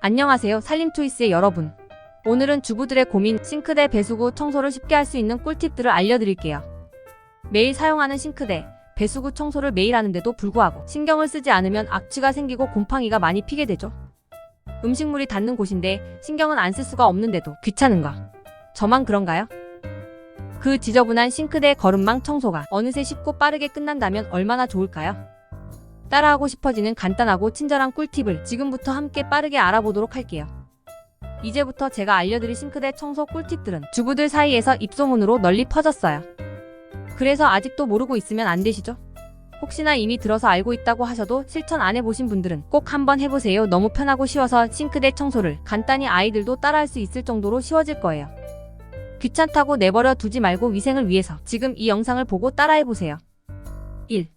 안녕하세요, 살림초이스의 여러분. 오늘은 주부들의 고민, 싱크대 배수구 청소를 쉽게 할 수 있는 꿀팁들을 알려드릴게요. 매일 사용하는 싱크대, 배수구 청소를 매일 하는데도 불구하고 신경을 쓰지 않으면 악취가 생기고 곰팡이가 많이 피게 되죠. 음식물이 닿는 곳인데 신경은 안 쓸 수가 없는데도 귀찮은가? 저만 그런가요? 그 지저분한 싱크대 거름망 청소가 어느새 쉽고 빠르게 끝난다면 얼마나 좋을까요? 따라하고 싶어지는 간단하고 친절한 꿀팁을 지금부터 함께 빠르게 알아보도록 할게요. 이제부터 제가 알려드릴 싱크대 청소 꿀팁들은 주부들 사이에서 입소문으로 널리 퍼졌어요. 그래서 아직도 모르고 있으면 안 되시죠? 혹시나 이미 들어서 알고 있다고 하셔도 실천 안 해보신 분들은 꼭 한번 해보세요. 너무 편하고 쉬워서 싱크대 청소를 간단히 아이들도 따라할 수 있을 정도로 쉬워질 거예요. 귀찮다고 내버려 두지 말고 위생을 위해서 지금 이 영상을 보고 따라해보세요. 1.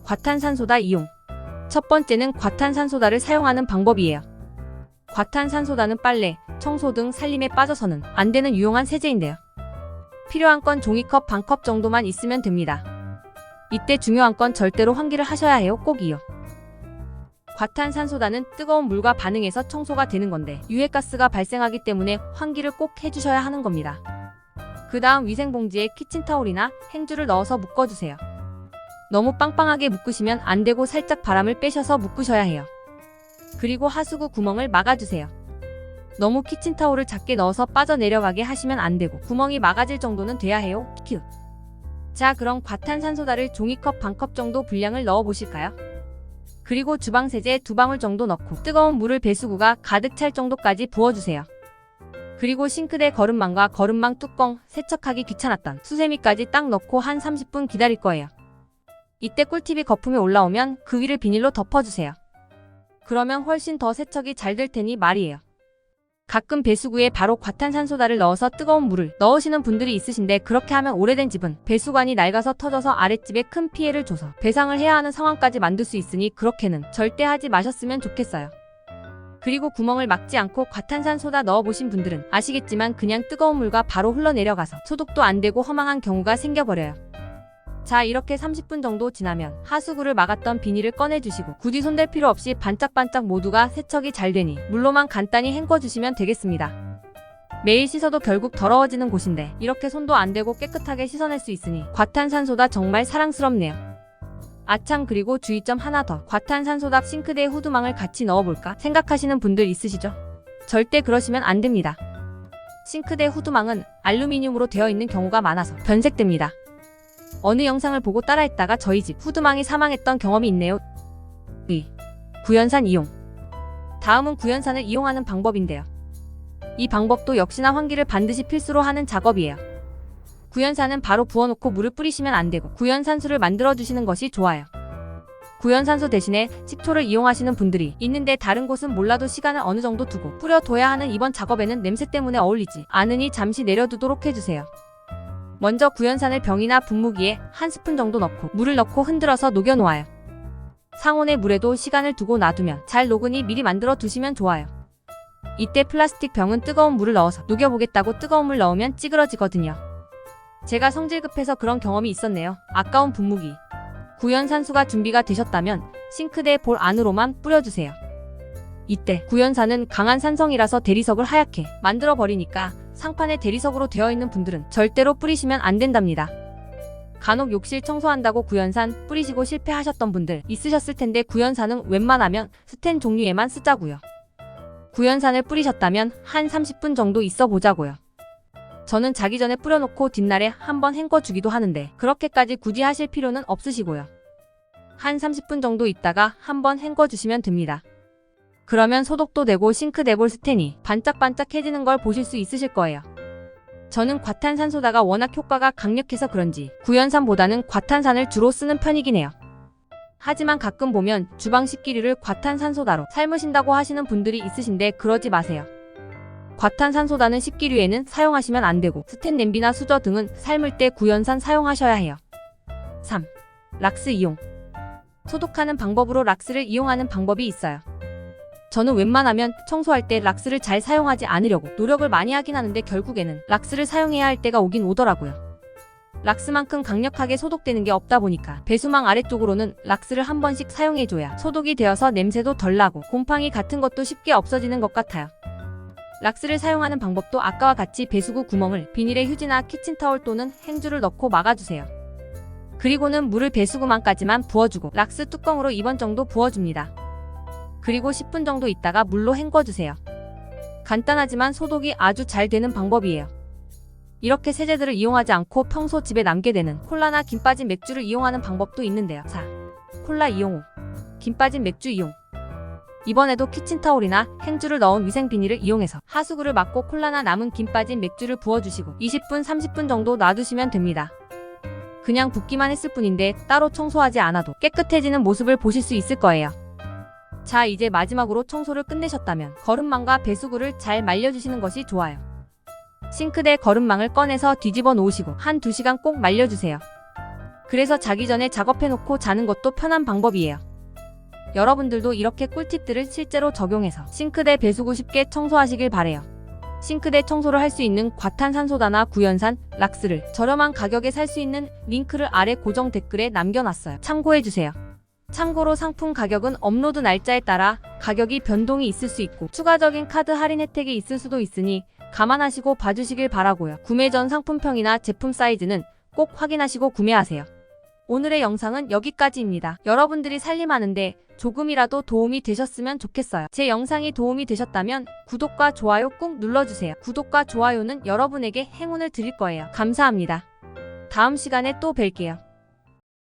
과탄산소다 이용. 첫 번째는 과탄산소다를 사용하는 방법이에요. 과탄산소다는 빨래, 청소 등 살림에 빠져서는 안 되는 유용한 세제인데요. 필요한 건 종이컵 반컵 정도만 있으면 됩니다. 이때 중요한 건 절대로 환기를 하셔야 해요. 꼭이요. 과탄산소다는 뜨거운 물과 반응해서 청소가 되는 건데 유해가스가 발생하기 때문에 환기를 꼭 해주셔야 하는 겁니다. 그 다음 위생봉지에 키친타올이나 행주를 넣어서 묶어주세요. 너무 빵빵하게 묶으시면 안 되고 살짝 바람을 빼셔서 묶으셔야 해요. 그리고 하수구 구멍을 막아주세요. 너무 키친타올을 작게 넣어서 빠져내려가게 하시면 안 되고 구멍이 막아질 정도는 돼야 해요. 큐. 자, 그럼 과탄산소다를 종이컵 반컵 정도 분량을 넣어 보실까요? 그리고 주방세제 2방울 정도 넣고 뜨거운 물을 배수구가 가득 찰 정도까지 부어주세요. 그리고 싱크대 거름망과 거름망 뚜껑, 세척하기 귀찮았던 수세미까지 딱 넣고 한 30분 기다릴 거예요. 이때 꿀팁이 거품이 올라오면 그 위를 비닐로 덮어주세요. 그러면 훨씬 더 세척이 잘 될 테니 말이에요. 가끔 배수구에 바로 과탄산소다를 넣어서 뜨거운 물을 넣으시는 분들이 있으신데 그렇게 하면 오래된 집은 배수관이 낡아서 터져서 아랫집에 큰 피해를 줘서 배상을 해야 하는 상황까지 만들 수 있으니 그렇게는 절대 하지 마셨으면 좋겠어요. 그리고 구멍을 막지 않고 과탄산소다 넣어보신 분들은 아시겠지만 그냥 뜨거운 물과 바로 흘러내려가서 소독도 안 되고 허망한 경우가 생겨버려요. 자, 이렇게 30분 정도 지나면 하수구를 막았던 비닐을 꺼내주시고 굳이 손댈 필요 없이 반짝반짝 모두가 세척이 잘 되니 물로만 간단히 헹궈주시면 되겠습니다. 매일 씻어도 결국 더러워지는 곳인데 이렇게 손도 안 대고 깨끗하게 씻어낼 수 있으니 과탄산소다 정말 사랑스럽네요. 아참, 그리고 주의점 하나 더. 과탄산소다 싱크대에 후드망을 같이 넣어볼까 생각하시는 분들 있으시죠? 절대 그러시면 안 됩니다. 싱크대 후드망은 알루미늄으로 되어 있는 경우가 많아서 변색됩니다. 어느 영상을 보고 따라했다가 저희 집 후드망이 사망했던 경험이 있네요. 구연산 이용. 다음은 구연산을 이용하는 방법인데요. 이 방법도 역시나 환기를 반드시 필수로 하는 작업이에요. 구연산은 바로 부어놓고 물을 뿌리시면 안 되고 구연산수를 만들어주시는 것이 좋아요. 구연산수 대신에 식초를 이용하시는 분들이 있는데 다른 곳은 몰라도 시간을 어느 정도 두고 뿌려둬야 하는 이번 작업에는 냄새 때문에 어울리지 않으니 잠시 내려두도록 해주세요. 먼저 구연산을 병이나 분무기에 한 스푼 정도 넣고 물을 넣고 흔들어서 녹여 놓아요. 상온의 물에도 시간을 두고 놔두면 잘 녹으니 미리 만들어 두시면 좋아요. 이때 플라스틱 병은 뜨거운 물을 넣어서 녹여보겠다고 뜨거운 물 넣으면 찌그러지거든요. 제가 성질 급해서 그런 경험이 있었네요. 아까운 분무기. 구연산수가 준비가 되셨다면 싱크대 볼 안으로만 뿌려주세요. 이때 구연산은 강한 산성이라서 대리석을 하얗게 만들어 버리니까 상판에 대리석으로 되어 있는 분들은 절대로 뿌리시면 안 된답니다. 간혹 욕실 청소한다고 구연산 뿌리시고 실패하셨던 분들 있으셨을 텐데 구연산은 웬만하면 스텐 종류에만 쓰자고요. 구연산을 뿌리셨다면 한 30분 정도 있어 보자고요. 저는 자기 전에 뿌려놓고 뒷날에 한번 헹궈주기도 하는데 그렇게까지 굳이 하실 필요는 없으시고요. 한 30분 정도 있다가 한번 헹궈주시면 됩니다. 그러면 소독도 되고 싱크대볼 스텐이 반짝반짝해지는 걸 보실 수 있으실 거예요. 저는 과탄산소다가 워낙 효과가 강력해서 그런지 구연산보다는 과탄산을 주로 쓰는 편이긴 해요. 하지만 가끔 보면 주방 식기류를 과탄산소다로 삶으신다고 하시는 분들이 있으신데 그러지 마세요. 과탄산소다는 식기류에는 사용하시면 안 되고 스텐 냄비나 수저 등은 삶을 때 구연산 사용하셔야 해요. 3. 락스 이용. 소독하는 방법으로 락스를 이용하는 방법이 있어요. 저는 웬만하면 청소할 때 락스를 잘 사용하지 않으려고 노력을 많이 하긴 하는데 결국에는 락스를 사용해야 할 때가 오긴 오더라고요. 락스만큼 강력하게 소독되는 게 없다 보니까 배수망 아래쪽으로는 락스를 한 번씩 사용해줘야 소독이 되어서 냄새도 덜 나고 곰팡이 같은 것도 쉽게 없어지는 것 같아요. 락스를 사용하는 방법도 아까와 같이 배수구 구멍을 비닐에 휴지나 키친타올 또는 행주를 넣고 막아주세요. 그리고는 물을 배수구망까지만 부어주고 락스 뚜껑으로 2번 정도 부어줍니다. 그리고 10분 정도 있다가 물로 헹궈주세요. 간단하지만 소독이 아주 잘 되는 방법이에요. 이렇게 세제들을 이용하지 않고 평소 집에 남게 되는 콜라나 김 빠진 맥주를 이용하는 방법도 있는데요. 4. 콜라 이용 후 김 빠진 맥주 이용. 이번에도 키친타올이나 행주를 넣은 위생 비닐을 이용해서 하수구를 막고 콜라나 남은 김 빠진 맥주를 부어주시고 20분, 30분 정도 놔두시면 됩니다. 그냥 붓기만 했을 뿐인데 따로 청소하지 않아도 깨끗해지는 모습을 보실 수 있을 거예요. 자, 이제 마지막으로 청소를 끝내셨다면 거름망과 배수구를 잘 말려주시는 것이 좋아요. 싱크대 거름망을 꺼내서 뒤집어 놓으시고 1~2시간 꼭 말려주세요. 그래서 자기 전에 작업해놓고 자는 것도 편한 방법이에요. 여러분들도 이렇게 꿀팁들을 실제로 적용해서 싱크대 배수구 쉽게 청소하시길 바래요. 싱크대 청소를 할 수 있는 과탄산소다나 구연산, 락스를 저렴한 가격에 살 수 있는 링크를 아래 고정 댓글에 남겨놨어요. 참고해주세요. 참고로 상품 가격은 업로드 날짜에 따라 가격이 변동이 있을 수 있고 추가적인 카드 할인 혜택이 있을 수도 있으니 감안하시고 봐주시길 바라고요. 구매 전 상품평이나 제품 사이즈는 꼭 확인하시고 구매하세요. 오늘의 영상은 여기까지입니다. 여러분들이 살림하는데 조금이라도 도움이 되셨으면 좋겠어요. 제 영상이 도움이 되셨다면 구독과 좋아요 꾹 눌러주세요. 구독과 좋아요는 여러분에게 행운을 드릴 거예요. 감사합니다. 다음 시간에 또 뵐게요.